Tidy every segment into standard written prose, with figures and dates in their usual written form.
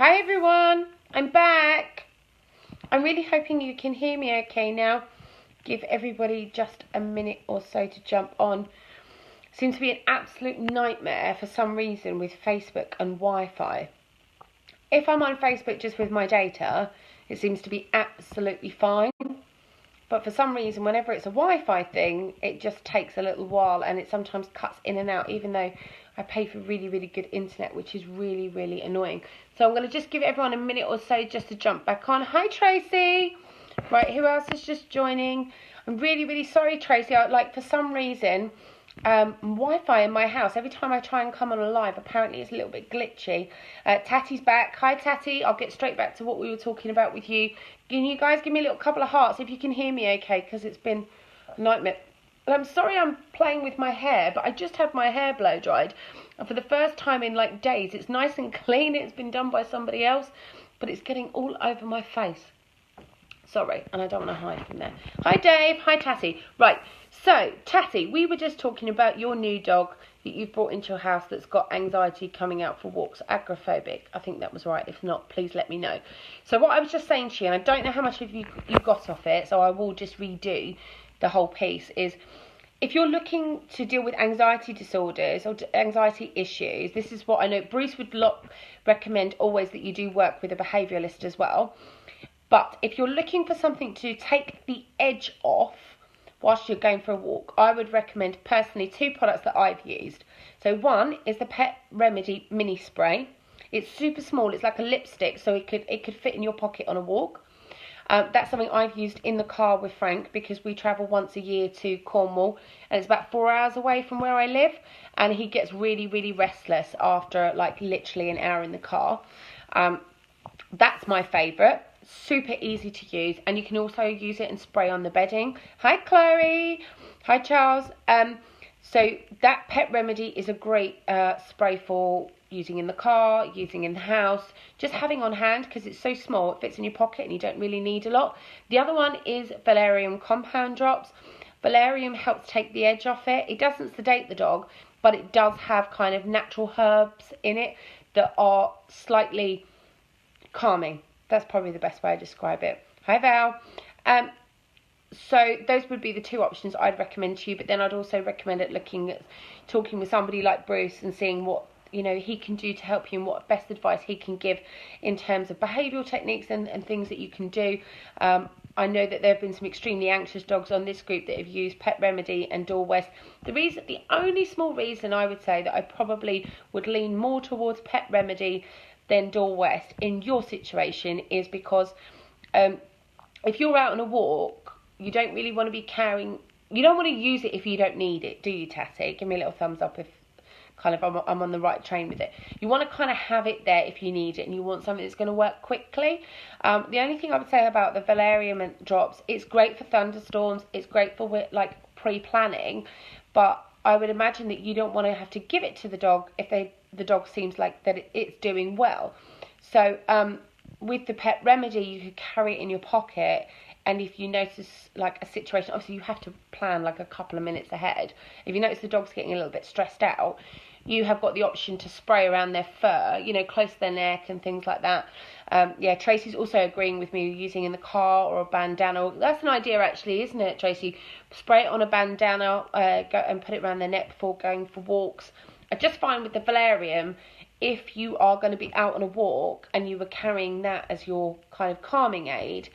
Hi everyone, I'm back. I'm really hoping you can hear me okay now. Give everybody just a minute or so to jump on. Seems to be an absolute nightmare for some reason with Facebook and Wi-Fi. If I'm on Facebook just with my data, it seems to be absolutely fine. But for some reason, whenever it's a Wi-Fi thing, it just takes a little while and it sometimes cuts in and out, even though I pay for really, really good internet, which is really, really annoying. So I'm going to just give everyone a minute or so just to jump back on. Hi, Tracy. Right, who else is just joining? I'm really, really sorry, Tracy. For some reason, Wi-Fi in my house, every time I try and come on a live, apparently it's a little bit glitchy. Tatty's back. Hi, Tatty. I'll get straight back to what we were talking about with you. Can you guys give me a little couple of hearts if you can hear me okay, because it's been a nightmare. And I'm sorry I'm playing with my hair, but I just had my hair blow dried. And for the first time in like days, it's nice and clean. It's been done by somebody else, but it's getting all over my face. Sorry, and I don't want to hide from there. Hi, Dave. Hi, Tatty. Right, so, Tatty, we were just talking about your new dog that you've brought into your house that's got anxiety coming out for walks, agoraphobic. I think that was right. If not, please let me know. So what I was just saying to you, and I don't know how much of you got off it, so I will just redo the whole piece, is if you're looking to deal with anxiety disorders or anxiety issues, this is what I know Bruce would recommend always, that you do work with a behaviouralist as well. But if you're looking for something to take the edge off whilst you're going for a walk, I would recommend personally 2 products that I've used. So one is the Pet Remedy Mini Spray. It's super small. It's like a lipstick, so it could fit in your pocket on a walk. That's something I've used in the car with Frank because we travel once a year to Cornwall and it's about 4 hours away from where I live, and he gets really, really restless after like literally an hour in the car. That's my favourite. Super easy to use, and you can also use it and spray on the bedding. Hi, Chloe. Hi, Charles. So that Pet Remedy is a great spray for using in the car, using in the house, just having on hand because it's so small, it fits in your pocket and you don't really need a lot. The other one is Valerium Compound Drops. Valerium helps take the edge off it. It doesn't sedate the dog, but it does have kind of natural herbs in it that are slightly calming. That's probably the best way to describe it. Hi, Val. So those would be the 2 options I'd recommend to you, but then I'd also recommend talking with somebody like Bruce and seeing what he can do to help you and what best advice he can give in terms of behavioural techniques and things that you can do. I know that there have been some extremely anxious dogs on this group that have used Pet Remedy and Door West. The only small reason I would say that I probably would lean more towards Pet Remedy than Door West in your situation is because if you're out on a walk, you don't really want to be carrying, you don't want to use it if you don't need it, do you, Tatty? Give me a little thumbs up if kind of I'm on the right train with it. You want to kind of have it there if you need it and you want something that's going to work quickly. The only thing I would say about the Valerium drops, it's great for thunderstorms, it's great for like pre-planning, but I would imagine that you don't want to have to give it to the dog if the dog seems like that it's doing well. So with the Pet Remedy, you could carry it in your pocket, and if you notice like a situation, obviously you have to plan like a couple of minutes ahead. If you notice the dog's getting a little bit stressed out, you have got the option to spray around their fur, close to their neck and things like that. Yeah, Tracy's also agreeing with me, using in the car or a bandana. That's an idea actually, isn't it, Tracy? Spray it on a bandana, go and put it around their neck before going for walks. I just find with the Valerium, if you are going to be out on a walk and you were carrying that as your kind of calming aid,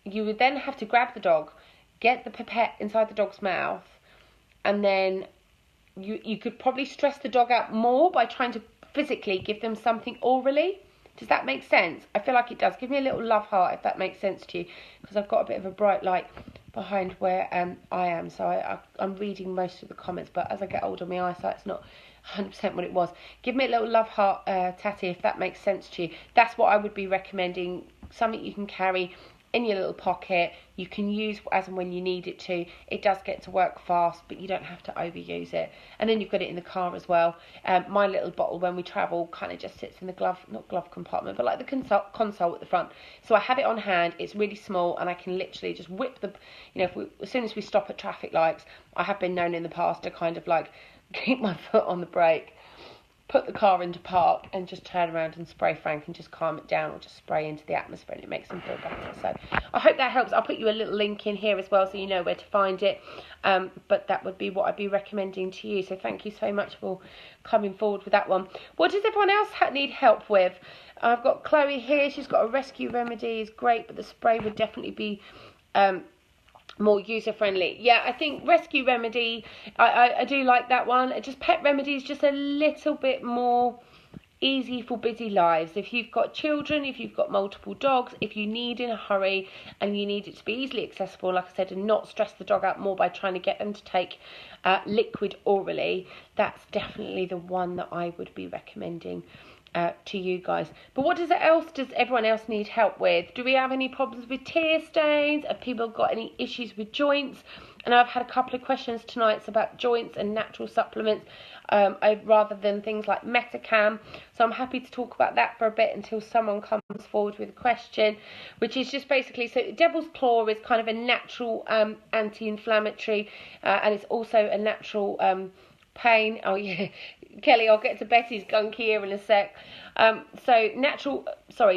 you would then have to grab the dog, get the pipette inside the dog's mouth, and then you could probably stress the dog out more by trying to physically give them something orally. Does that make sense? I feel like it does. Give me a little love heart if that makes sense to you, because I've got a bit of a bright light behind where I am, so I'm reading most of the comments, but as I get older, my eyesight's not 100% what it was. Give me a little love heart, Tatty, if that makes sense to you. That's what I would be recommending, something you can carry in your little pocket. You can use as and when you need it to. It does get to work fast, but you don't have to overuse it. And then you've got it in the car as well. My little bottle when we travel kind of just sits in the not glove compartment, but like the console at the front. So I have it on hand. It's really small, and I can literally just whip as soon as we stop at traffic lights, I have been known in the past to kind of like keep my foot on the brake. put the car into park and just turn around and spray Frank and just calm it down, or just spray into the atmosphere, and it makes him feel better. So I hope that helps. I'll put you a little link in here as well so you know where to find it. But that would be what I'd be recommending to you. So thank you so much for coming forward with that one. What does everyone else need help with? I've got Chloe here. She's got a rescue remedy. It's great, but the spray would definitely be more user friendly. Yeah, I think rescue remedy, I do like that one. Just pet remedy is just a little bit more easy for busy lives. If you've got children, if you've got multiple dogs, if you need in a hurry and you need it to be easily accessible, like I said, and not stress the dog out more by trying to get them to take liquid orally, that's definitely the one that I would be recommending to you guys. But what else does everyone else need help with? Do we have any problems with tear stains? Have people got any issues with joints? And I've had a couple of questions tonight about joints and natural supplements, rather than things like Metacam. So I'm happy to talk about that for a bit until someone comes forward with a question, which is just basically, so Devil's Claw is kind of a natural anti-inflammatory, and it's also a natural pain. Oh yeah, Kelly, I'll get to Betty's gunky here in a sec.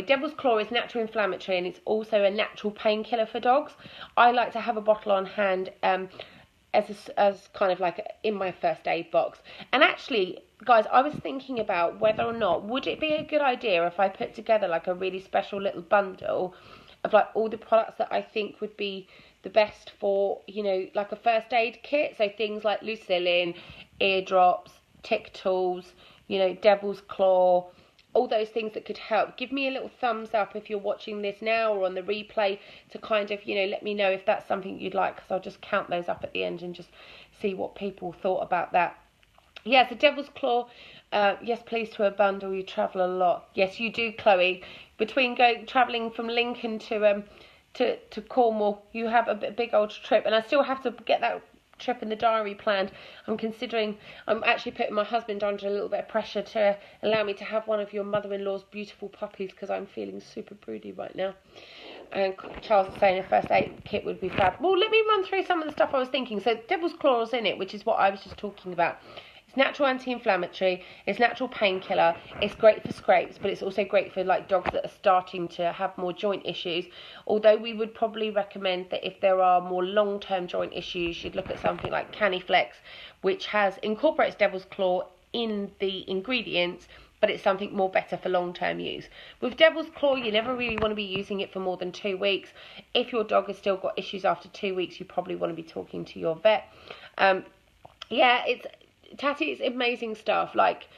Devil's Claw is natural inflammatory, and it's also a natural painkiller for dogs. I like to have a bottle on hand as kind of like in my first aid box. And actually, guys, I was thinking about whether or not would it be a good idea if I put together like a really special little bundle of like all the products that I think would be the best for, you know, like a first aid kit. So things like Lucillin, eardrops, tick tools, you know, Devil's Claw, all those things that could help. Give me a little thumbs up if you're watching this now or on the replay to kind of, you know, let me know if that's something you'd like, because I'll just count those up at the end and just see what people thought about that. Yeah, so Devil's Claw, yes, please, to a bundle. You travel a lot. Yes, you do, Chloe. Between travelling from Lincoln to Cornwall, you have a big old trip, and I still have to get that trip in the diary planned. I'm actually putting my husband under a little bit of pressure to allow me to have one of your mother-in-law's beautiful puppies, because I'm feeling super broody right now. And Charles is saying a first aid kit would be fab. Well, let me run through some of the stuff I was thinking. So Devil's Claw is in it, which is what I was just talking about. It's natural anti-inflammatory, it's natural painkiller, it's great for scrapes, but it's also great for like dogs that are starting to have more joint issues. Although we would probably recommend that if there are more long-term joint issues, you'd look at something like Caniflex, which incorporates Devil's Claw in the ingredients, but it's something more better for long-term use. With Devil's Claw, you never really want to be using it for more than 2 weeks. If your dog has still got issues after 2 weeks, you probably want to be talking to your vet. Tatty, it's amazing stuff. Like,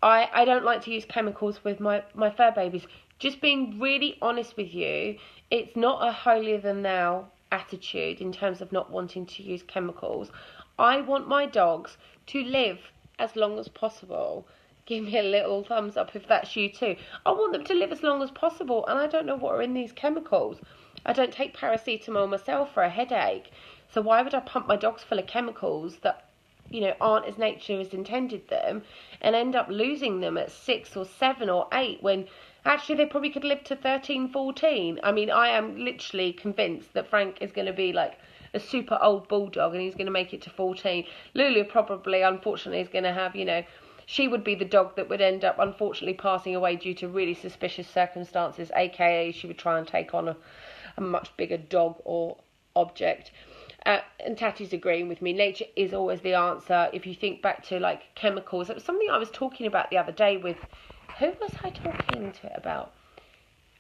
I don't like to use chemicals with my fur babies. Just being really honest with you, it's not a holier than thou attitude in terms of not wanting to use chemicals. I want my dogs to live as long as possible. Give me a little thumbs up if that's you too. I want them to live as long as possible, and I don't know what are in these chemicals. I don't take paracetamol myself for a headache, so why would I pump my dogs full of chemicals that, you know, aren't as nature has intended them, and end up losing them at 6 or 7 or 8 when actually they probably could live to 13, 14. I mean, I am literally convinced that Frank is going to be like a super old bulldog and he's going to make it to 14. Lulu probably, unfortunately, is going to have, you know, she would be the dog that would end up unfortunately passing away due to really suspicious circumstances, aka she would try and take on a much bigger dog or object. And Tatty's agreeing with me. Nature is always the answer. If you think back to like chemicals, it was something I was talking about the other day with, who was I talking to it about?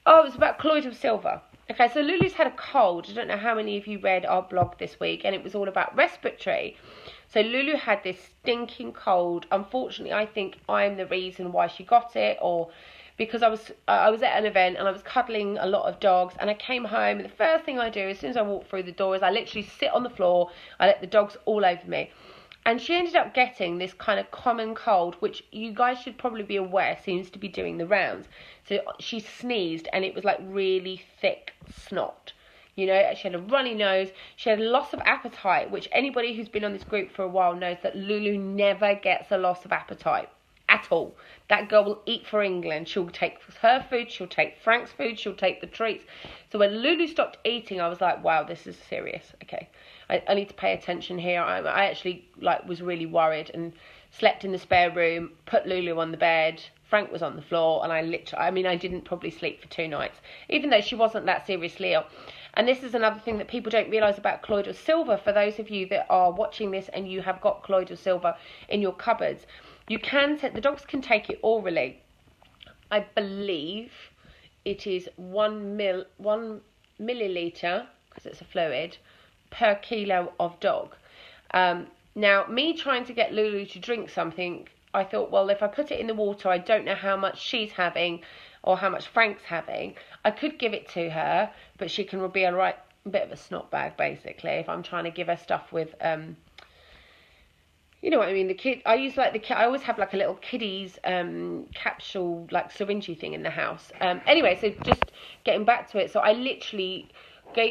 Oh, it was about colloidal silver. Okay, so Lulu's had a cold. I don't know how many of you read our blog this week, and it was all about respiratory. So Lulu had this stinking cold. Unfortunately, I think I'm the reason why she got it, or because I was at an event and I was cuddling a lot of dogs, and I came home and the first thing I do as soon as I walk through the door is I literally sit on the floor. I let the dogs all over me, and she ended up getting this kind of common cold, which you guys should probably be aware seems to be doing the rounds. So she sneezed and it was like really thick snot. You know, she had a runny nose, she had a loss of appetite, which anybody who's been on this group for a while knows that Lulu never gets a loss of appetite. At all. That girl will eat for England. She'll take her food, she'll take Frank's food, she'll take the treats. So when Lulu stopped eating, I was like, wow, this is serious. Okay, I need to pay attention here. I actually was really worried, and slept in the spare room, put Lulu on the bed, Frank was on the floor, and I didn't probably sleep for 2 nights, even though she wasn't that seriously ill. And this is another thing that people don't realise about colloidal silver. For those of you that are watching this and you have got colloidal silver in your cupboards, the dogs can take it orally. I believe it is 1 milliliter, because it's a fluid, per kilo of dog. Now, me trying to get Lulu to drink something, I thought, well, if I put it in the water, I don't know how much she's having or how much Frank's having. I could give it to her, but she can be a bit of a snot bag, basically, if I'm trying to give her stuff with, you know what I mean, I always have like a little kiddies capsule, like syringy thing in the house. Anyway, so just getting back to it, so I literally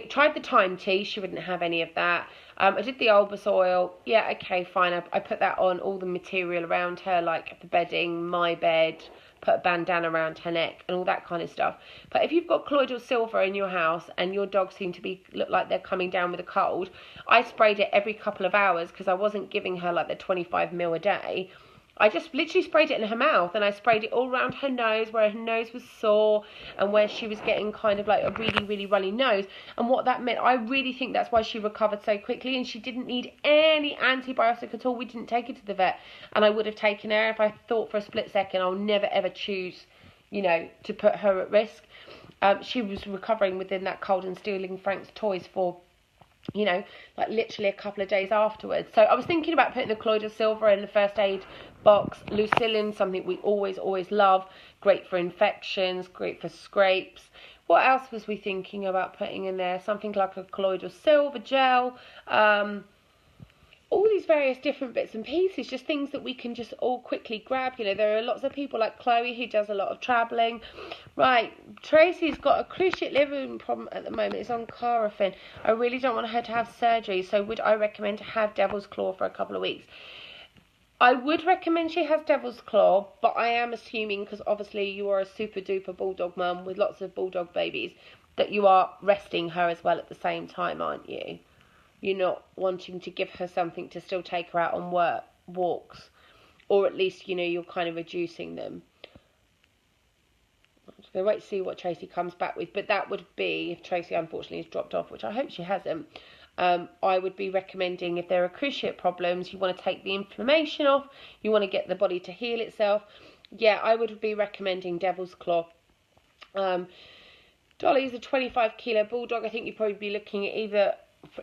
tried the Time tea. She wouldn't have any of that. I did the Albus oil. Yeah, okay, fine. I put that on all the material around her, like the bedding, my bed, put a bandana around her neck and all that kind of stuff. But if you've got colloidal silver in your house and your dogs seem to look like they're coming down with a cold, I sprayed it every couple of hours because I wasn't giving her like the 25 ml a day. I just literally sprayed it in her mouth, and I sprayed it all around her nose, where her nose was sore and where she was getting kind of like a really, really runny nose. And what that meant, I really think that's why she recovered so quickly, and she didn't need any antibiotic at all. We didn't take her to the vet, and I would have taken her if I thought for a split second I'll never ever choose, you know, to put her at risk. She was recovering within that cold and stealing Frank's toys for, you know, like literally a couple of days afterwards. So I was thinking about putting the colloidal silver in the first aid box. Lucillin, something we always love, great for infections, great for scrapes. What else was we thinking about putting in there? Something like a colloidal silver gel, all these various different bits and pieces, just things that we can just all quickly grab. You know, there are lots of people like Chloe who does a lot of travelling. Right, Tracy's got a cruciate liver problem at the moment. It's on Carafin. I really don't want her to have surgery, so would I recommend to have Devil's Claw for a couple of weeks? I would recommend she has Devil's Claw, but I am assuming, because obviously you are a super duper bulldog mum with lots of bulldog babies, that you are resting her as well at the same time, aren't you? You're not wanting to give her something to still take her out on walks, or at least, you know, you're kind of reducing them. I'm just going to wait to see what Tracy comes back with, but that would be, if Tracy unfortunately has dropped off, which I hope she hasn't, I would be recommending, if there are cruciate problems, you want to take the inflammation off, you want to get the body to heal itself, yeah, I would be recommending Devil's Claw. Dolly's a 25 kilo bulldog. I think you'd probably be looking at either,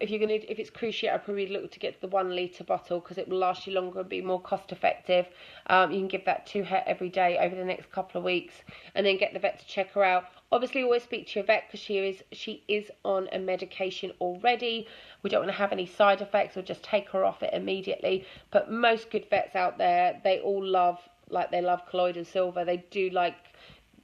if it's cruciate, I'd probably look to get the 1 litre bottle, because it will last you longer and be more cost effective. You can give that to her every day over the next couple of weeks, and then get the vet to check her out. Obviously, always speak to your vet, because she is on a medication already. We don't want to have any side effects, or just take her off it immediately. But most good vets out there, they all love colloidal silver. They do like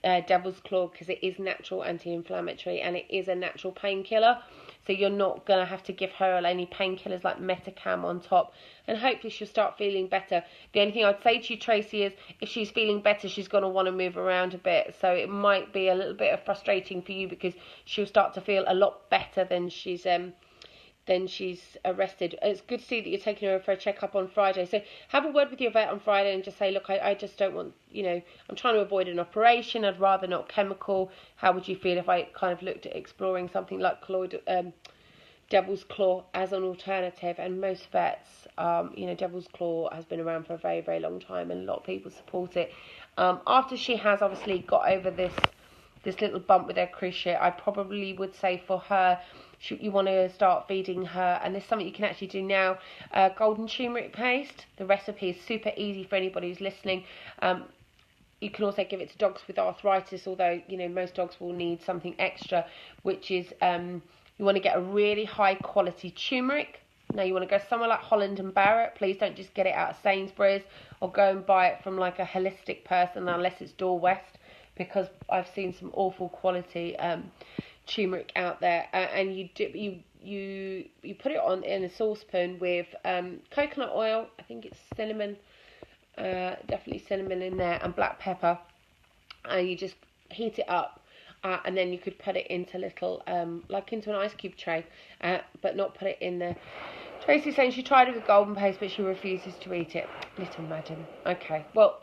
Devil's Claw, because it is natural anti-inflammatory and it is a natural painkiller. So you're not going to have to give her any painkillers like Metacam on top. And hopefully she'll start feeling better. The only thing I'd say to you, Tracy, is if she's feeling better, she's going to want to move around a bit. So it might be a little bit of frustrating for you, because she'll start to feel a lot better than she's arrested. It's good to see that you're taking her for a checkup on Friday. So have a word with your vet on Friday and just say, look, I just don't want, you know, I'm trying to avoid an operation. I'd rather not chemical. How would you feel if I kind of looked at exploring something like Devil's Claw as an alternative? And most vets, you know, Devil's Claw has been around for a very, very long time, and a lot of people support it. After she has obviously got over this little bump with her cruciate, I probably would say for her, you want to start feeding her, and there's something you can actually do now, golden turmeric paste. The recipe is super easy for anybody who's listening. You can also give it to dogs with arthritis, although, you know, most dogs will need something extra, which is you want to get a really high quality turmeric. Now you want to go somewhere like Holland and Barrett. Please don't just get it out of Sainsbury's, or go and buy it from like a holistic person, unless it's Door West, because I've seen some awful quality turmeric out there. And you put it on in a saucepan with coconut oil. I think it's cinnamon, definitely cinnamon in there, and black pepper, and you just heat it up. And then you could put it into little, like into an ice cube tray, but not put it in the Tracy's saying she tried it with golden paste, but she refuses to eat it. Little madam. Okay, well,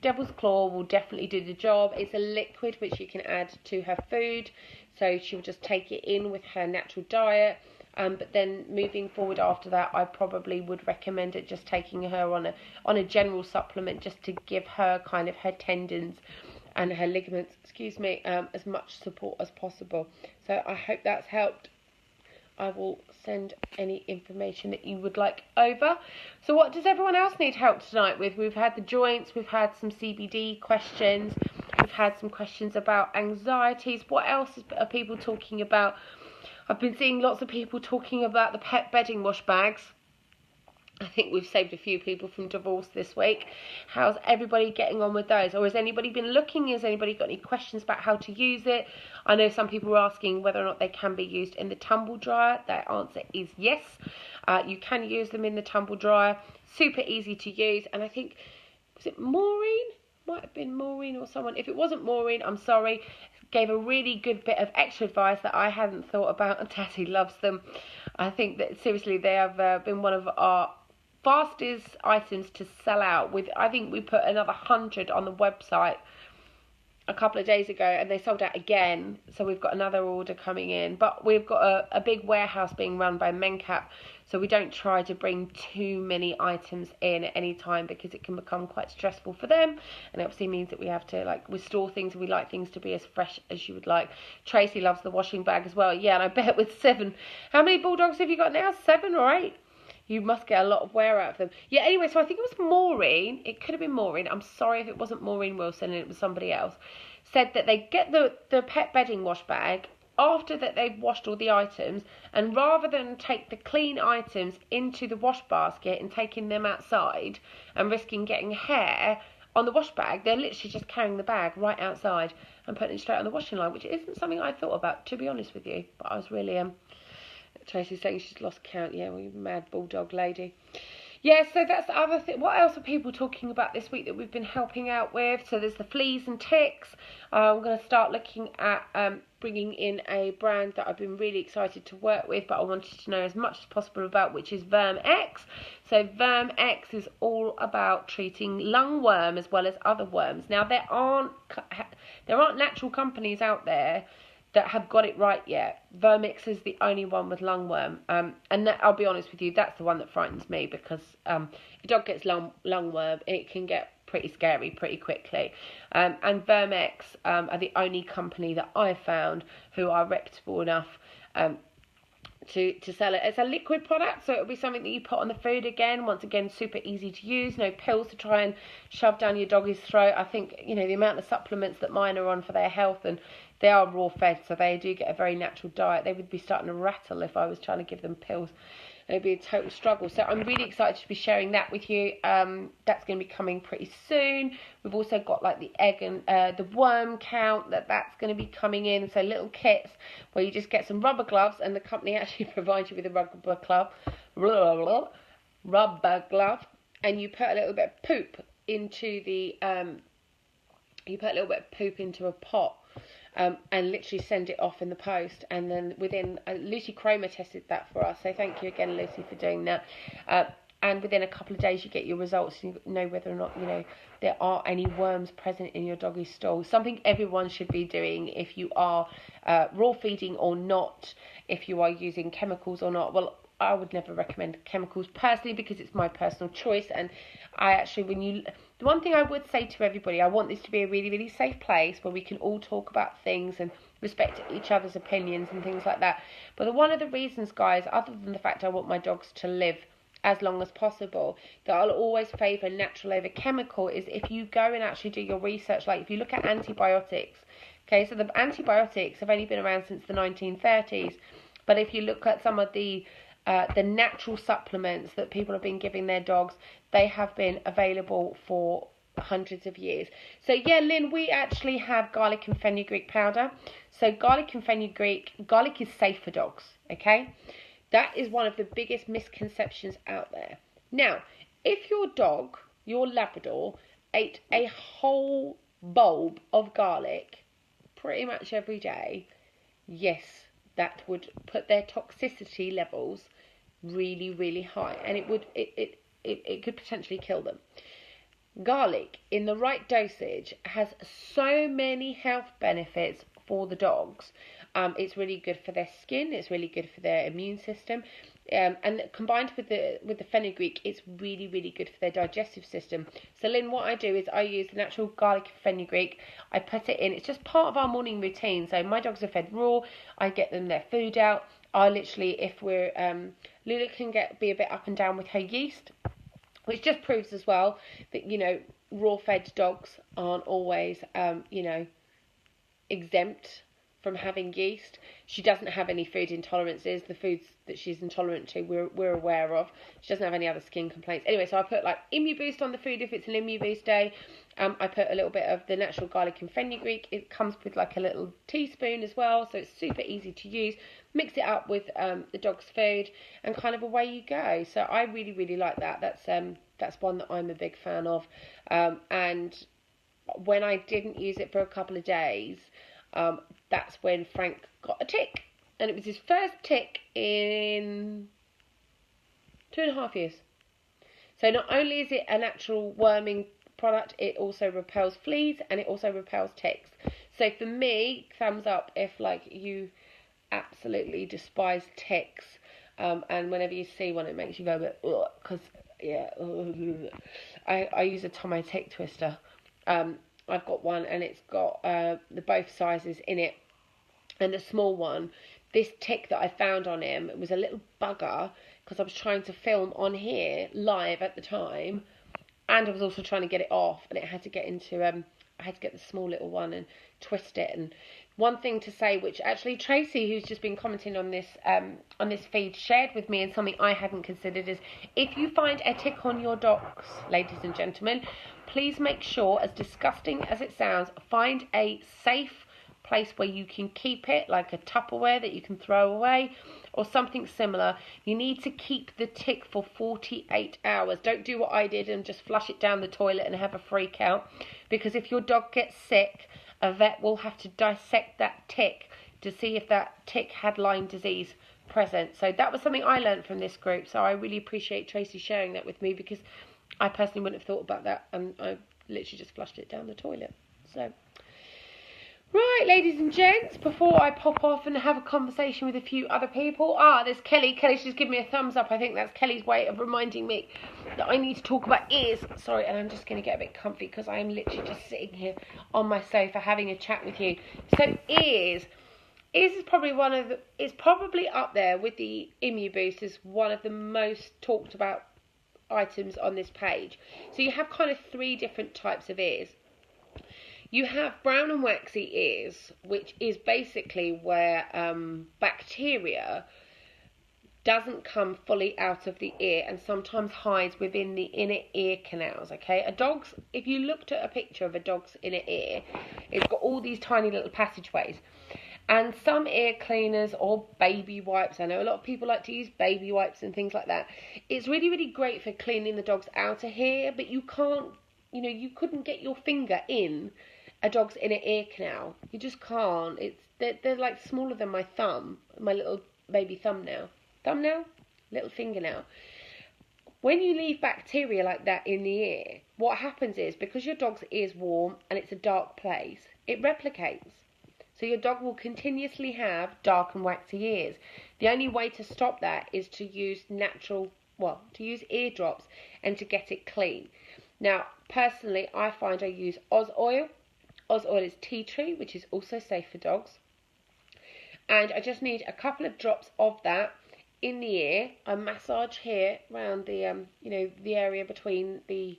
Devil's Claw will definitely do the job. It's a liquid which you can add to her food, so she'll just take it in with her natural diet. But then moving forward after that, I probably would recommend it just taking her on a general supplement, just to give her kind of her tendons and her ligaments, as much support as possible. So I hope that's helped. I will send any information that you would like over. So what does everyone else need help tonight with? We've had the joints, we've had some CBD questions, we've had some questions about anxieties. What else are people talking about? I've been seeing lots of people talking about the pet bedding wash bags. I think we've saved a few people from divorce this week. How's everybody getting on with those? Or has anybody been looking? Has anybody got any questions about how to use it? I know some people were asking whether or not they can be used in the tumble dryer. The answer is yes. You can use them in the tumble dryer. Super easy to use. And I think, was it Maureen? Might have been Maureen or someone. If it wasn't Maureen, I'm sorry. Gave a really good bit of extra advice that I hadn't thought about, and Tatty loves them. I think that seriously they have been one of our fastest items to sell out. I think we put another 100 on the website a couple of days ago, and they sold out again, so we've got another order coming in. But we've got a big warehouse being run by Mencap, so we don't try to bring too many items in at any time, because it can become quite stressful for them, and it obviously means that we have to restore things, and we like things to be as fresh as you would like. Tracy loves the washing bag as well. Yeah, and I bet with 7, how many bulldogs have you got now? 7 or 8? You must get a lot of wear out of them. Yeah, anyway, so I think it was Maureen. It could have been Maureen. I'm sorry if it wasn't Maureen Wilson and it was somebody else. Said that they get the pet bedding wash bag after that they've washed all the items, and rather than take the clean items into the wash basket and taking them outside and risking getting hair on the wash bag, they're literally just carrying the bag right outside and putting it straight on the washing line, which isn't something I thought about, to be honest with you. But I was really Tracy's saying she's lost count. Yeah, well, you mad bulldog lady. Yeah, so that's the other thing. What else are people talking about this week that we've been helping out with? So there's the fleas and ticks. I'm going to start looking at bringing in a brand that I've been really excited to work with, but I wanted to know as much as possible about, which is VermX. So VermX is all about treating lungworm as well as other worms. Now, there aren't natural companies out there that have got it right yet. VermX is the only one with lungworm, and that, I'll be honest with you, that's the one that frightens me, because if a dog gets lungworm, it can get pretty scary pretty quickly. And VermX are the only company that I've found who are reputable enough to sell it. It's a liquid product, so it'll be something that you put on the food again. Once again, super easy to use. No pills to try and shove down your doggy's throat. I think, the amount of supplements that mine are on for their health, and they are raw fed, so they do get a very natural diet. They would be starting to rattle if I was trying to give them pills. It'd be a total struggle. So I'm really excited to be sharing that with you. That's going to be coming pretty soon. We've also got the egg and the worm count that's going to be coming in. So little kits where you just get some rubber gloves, and the company actually provides you with a rubber glove, and you put a little bit of poop into the a pot. And literally send it off in the post, and then Lucy Cromer tested that for us, so thank you again, Lucy, for doing that. And within a couple of days you get your results, and you know whether or not there are any worms present in your doggy's stool. Something everyone should be doing if you are raw feeding or not, if you are using chemicals or not. Well, I would never recommend chemicals personally, because it's my personal choice, and I actually, the one thing I would say to everybody, I want this to be a really, really safe place where we can all talk about things and respect each other's opinions and things like that. But one of the reasons, guys, other than the fact I want my dogs to live as long as possible, that I'll always favour natural over chemical, is if you go and actually do your research. Like if you look at antibiotics, okay, so the antibiotics have only been around since the 1930s, but if you look at some of the natural supplements that people have been giving their dogs, they have been available for hundreds of years. So yeah, Lynn, we actually have garlic and fenugreek powder. So garlic and fenugreek, garlic is safe for dogs, okay? That is one of the biggest misconceptions out there. Now, if your dog, your Labrador, ate a whole bulb of garlic pretty much every day, yes, that would put their toxicity levels really, really high, and it could potentially kill them. Garlic, in the right dosage, has so many health benefits for the dogs. It's really good for their skin. It's really good for their immune system, and combined with the fenugreek, it's really, really good for their digestive system. So, Lynn, what I do is I use the natural garlic and fenugreek. I put it in. It's just part of our morning routine. So my dogs are fed raw. I get them their food out. I literally, if we're Lula can be a bit up and down with her yeast, which just proves as well that, raw fed dogs aren't always, exempt from having yeast. She doesn't have any food intolerances. The foods that she's intolerant to, we're aware of. She doesn't have any other skin complaints. Anyway, so I put like ImmuBoost on the food if it's an ImmuBoost day. I put a little bit of the natural garlic and fenugreek. It comes with like a little teaspoon as well, so it's super easy to use. Mix it up with the dog's food, and kind of away you go. So I really, really like that. That's one that I'm a big fan of. And when I didn't use it for a couple of days, that's when Frank got a tick, and it was his first tick in 2.5 years. So not only is it a natural worming product, it also repels fleas and it also repels ticks. So for me, thumbs up if like you absolutely despise ticks, and whenever you see one, it makes you go a bit ugh, because I use a Tomo tick twister. I've got one, and it's got the both sizes in it, and the small one, this tick that I found on him, it was a little bugger, because I was trying to film on here live at the time, and I was also trying to get it off, and it had to get into I had to get the small little one and twist it. And one thing to say, which actually Tracy, who's just been commenting on this feed, shared with me, and something I hadn't considered, is if you find a tick on your dogs, ladies and gentlemen, please make sure, as disgusting as it sounds, find a safe place where you can keep it, like a Tupperware that you can throw away or something similar. You need to keep the tick for 48 hours. Don't do what I did and just flush it down the toilet and have a freak out, because if your dog gets sick, a vet will have to dissect that tick to see if that tick had Lyme disease present. So that was something I learned from this group, so I really appreciate Tracy sharing that with me, because I personally wouldn't have thought about that, and I literally just flushed it down the toilet. So, right, ladies and gents, before I pop off and have a conversation with a few other people. There's Kelly. Kelly's just given me a thumbs up. I think that's Kelly's way of reminding me that I need to talk about ears. Sorry, and I'm just going to get a bit comfy because I am literally just sitting here on my sofa having a chat with you. So ears. Ears is probably it's probably up there with the ImmuBoost as one of the most talked about items on this page. So you have kind of 3 different types of ears. You have brown and waxy ears, which is basically where bacteria doesn't come fully out of the ear and sometimes hides within the inner ear canals, okay? If you looked at a picture of a dog's inner ear, it's got all these tiny little passageways. And some ear cleaners or baby wipes, I know a lot of people like to use baby wipes and things like that. It's really, really great for cleaning the dog's outer ear, but you can't, you couldn't get your finger in a dog's inner ear canal. You just can't. They're like smaller than my thumb, my little baby thumbnail. Thumbnail? Little fingernail. When you leave bacteria like that in the ear, what happens is, because your dog's ear is warm and it's a dark place, it replicates. So your dog will continuously have dark and waxy ears. The only way to stop that is to use use ear drops and to get it clean. Now, personally, I find I use Oz Oil. Oz Oil is tea tree, which is also safe for dogs. And I just need a couple of drops of that in the ear. I massage here around the the area between the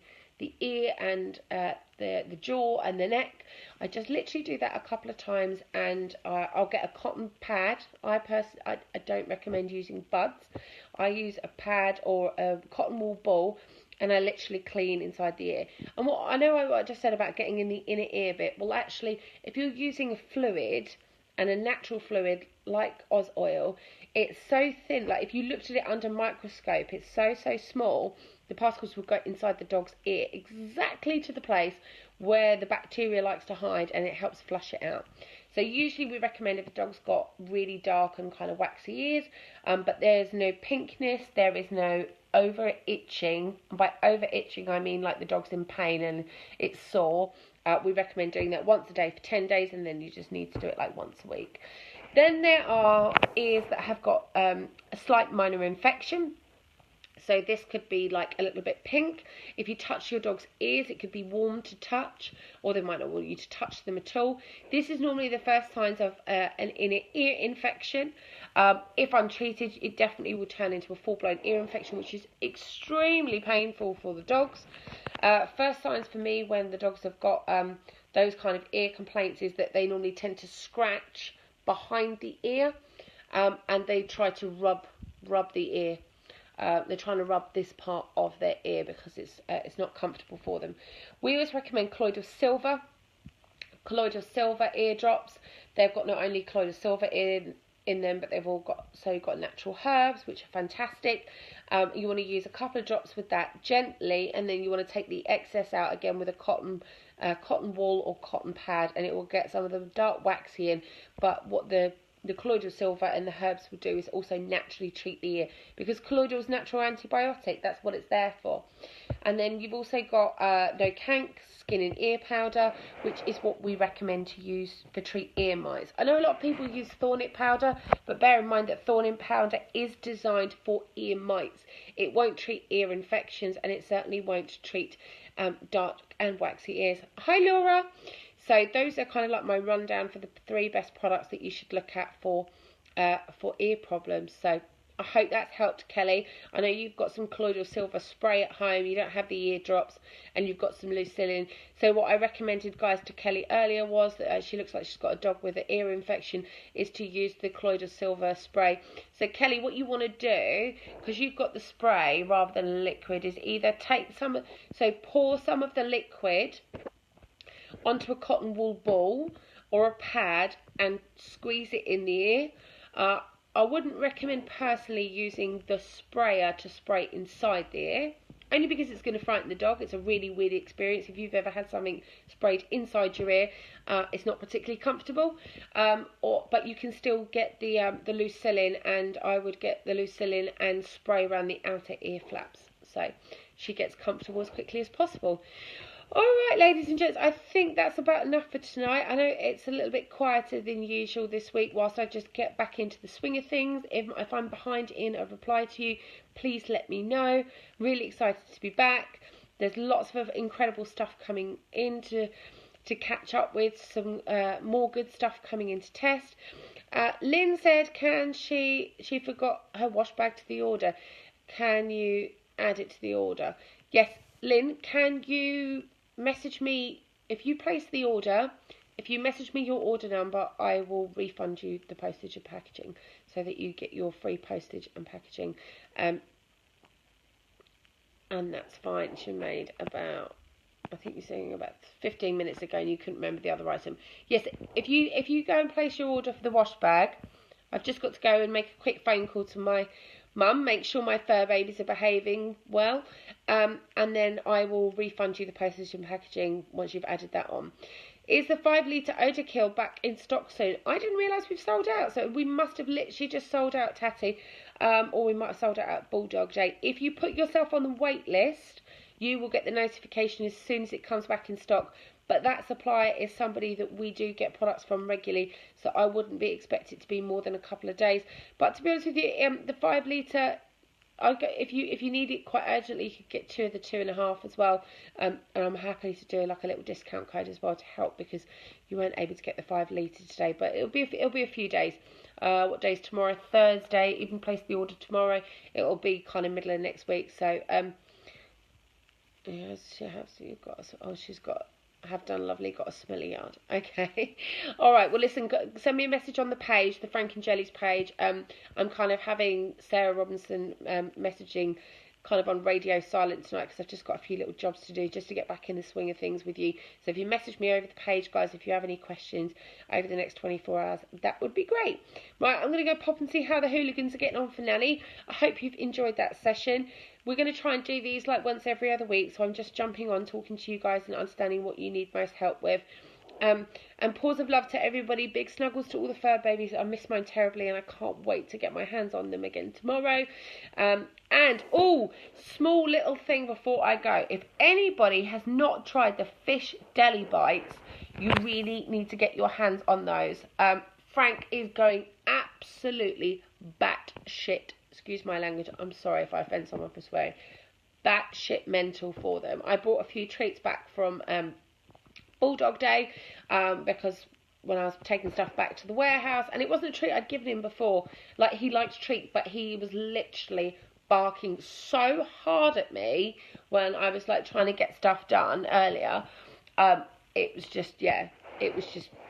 ear and the jaw and the neck. I just literally do that a couple of times, and I'll get a cotton pad. I don't recommend using buds. I use a pad or a cotton wool ball, and I literally clean inside the ear. And what I just said about getting in the inner ear bit, well, actually, if you're using a fluid, and a natural fluid like Oz Oil, it's so thin. Like, if you looked at it under a microscope, it's so small the particles will go inside the dog's ear, exactly to the place where the bacteria likes to hide, and it helps flush it out. So usually we recommend if a dog's got really dark and kind of waxy ears, but there's no pinkness, there is no over itching. By over itching I mean like the dog's in pain and it's sore. We recommend doing that once a day for 10 days, and then you just need to do it like once a week. Then there are ears that have got a slight minor infection. So this could be like a little bit pink. If you touch your dog's ears, it could be warm to touch, or they might not want you to touch them at all. This is normally the first signs of an inner ear infection. If untreated, it definitely will turn into a full-blown ear infection, which is extremely painful for the dogs. First signs for me when the dogs have got those kind of ear complaints is that they normally tend to scratch behind the ear, and they try to rub the ear. They're trying to rub this part of their ear because it's not comfortable for them. We always recommend colloidal silver ear drops. They've got not only colloidal silver in them, but they've all got natural herbs, which are fantastic. You want to use a couple of drops with that gently, and then you want to take the excess out again with a cotton wool or cotton pad, and it will get some of the dark waxy in. But what the colloidal silver and the herbs will do is also naturally treat the ear, because colloidal is natural antibiotic. That's what it's there for. And then you've also got No-Cank skin and ear powder, which is what we recommend to use for treat ear mites. I know a lot of people use Thornit powder, but bear in mind that Thornit powder is designed for ear mites. It won't treat ear infections, and it certainly won't treat dark and waxy ears. Hi Laura. So those are kind of like my rundown for the 3 best products that you should look at for ear problems. So I hope that's helped, Kelly. I know you've got some colloidal silver spray at home. You don't have the ear drops, and you've got some Lucillin. So what I recommended, guys, to Kelly earlier was that she looks like she's got a dog with an ear infection, is to use the colloidal silver spray. So Kelly, what you want to do, because you've got the spray rather than liquid, is either pour some of the liquid onto a cotton wool ball or a pad and squeeze it in the ear. I wouldn't recommend personally using the sprayer to spray inside the ear, only because it's going to frighten the dog. It's a really weird experience. If you've ever had something sprayed inside your ear, it's not particularly comfortable. But you can still get the Lucillin, and I would get the Lucillin and spray around the outer ear flaps, so she gets comfortable as quickly as possible. Alright, ladies and gents, I think that's about enough for tonight. I know it's a little bit quieter than usual this week whilst I just get back into the swing of things. If I'm behind in a reply to you, please let me know. Really excited to be back. There's lots of incredible stuff coming in to catch up with, some more good stuff coming into test. Lynn said, she forgot her wash bag to the order. Can you add it to the order? Yes, Lynn, can you message me if you place the order? If you message me your order number, I will refund you the postage and packaging, so that you get your free postage and packaging. And that's fine. She made about, I think you're saying about 15 minutes ago, and you couldn't remember the other item. Yes, if you go and place your order for the wash bag, I've just got to go and make a quick phone call to my mum, make sure my fur babies are behaving well, and then I will refund you the postage and packaging once you've added that on. Is the 5 litre Odokill back in stock soon? I didn't realise we've sold out, so we must have literally just sold out Tatty, or we might have sold it out at Bulldog Day. If you put yourself on the wait list, you will get the notification as soon as it comes back in stock. But that supplier is somebody that we do get products from regularly, so I wouldn't be expected to be more than a couple of days. But to be honest with you, the 5 litre, if you need it quite urgently, you could get 2 of the 2.5 as well. And I'm happy to do like a little discount code as well to help, because you weren't able to get the 5 litre today. But it'll be a few days. What day is tomorrow? Thursday. Even place the order tomorrow. It will be kind of middle of next week. So yeah, she's got. Have done lovely, got a smelly yard. Okay. All right, well listen, send me a message on the page, the Frank and Jellies page. I'm kind of having Sarah Robinson messaging kind of on radio silent tonight, because I've just got a few little jobs to do just to get back in the swing of things with you. So if you message me over the page, guys, if you have any questions over the next 24 hours, that would be great. Right, I'm going to go pop and see how the hooligans are getting on for Nanny. I hope you've enjoyed that session. we're going to try and do these like once every other week. So I'm just jumping on, talking to you guys and understanding what you need most help with. And paws of love to everybody. Big snuggles to all the fur babies. I miss mine terribly, and I can't wait to get my hands on them again tomorrow. And small little thing before I go. If anybody has not tried the fish deli bites, you really need to get your hands on those. Frank is going absolutely batshit. Excuse my language. I'm sorry if I offend someone for swearing. Batshit mental for them. I brought a few treats back from Bulldog Day because when I was taking stuff back to the warehouse, and it wasn't a treat I'd given him before. Like, he likes treats, but he was literally barking so hard at me when I was like trying to get stuff done earlier. It was just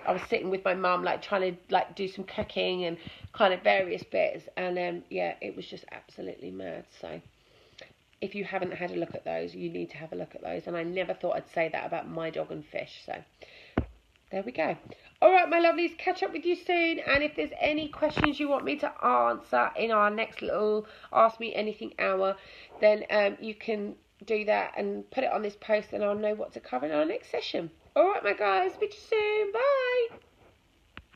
I was sitting with my mum, like trying to like do some cooking and kind of various bits, and it was just absolutely mad. So if you haven't had a look at those, you need to have a look at those. And I never thought I'd say that about my dog and fish. So there we go. All right, my lovelies, catch up with you soon. And if there's any questions you want me to answer in our next little Ask Me Anything hour, then you can do that and put it on this post, and I'll know what to cover in our next session. All right, my guys, speak to you soon. Bye.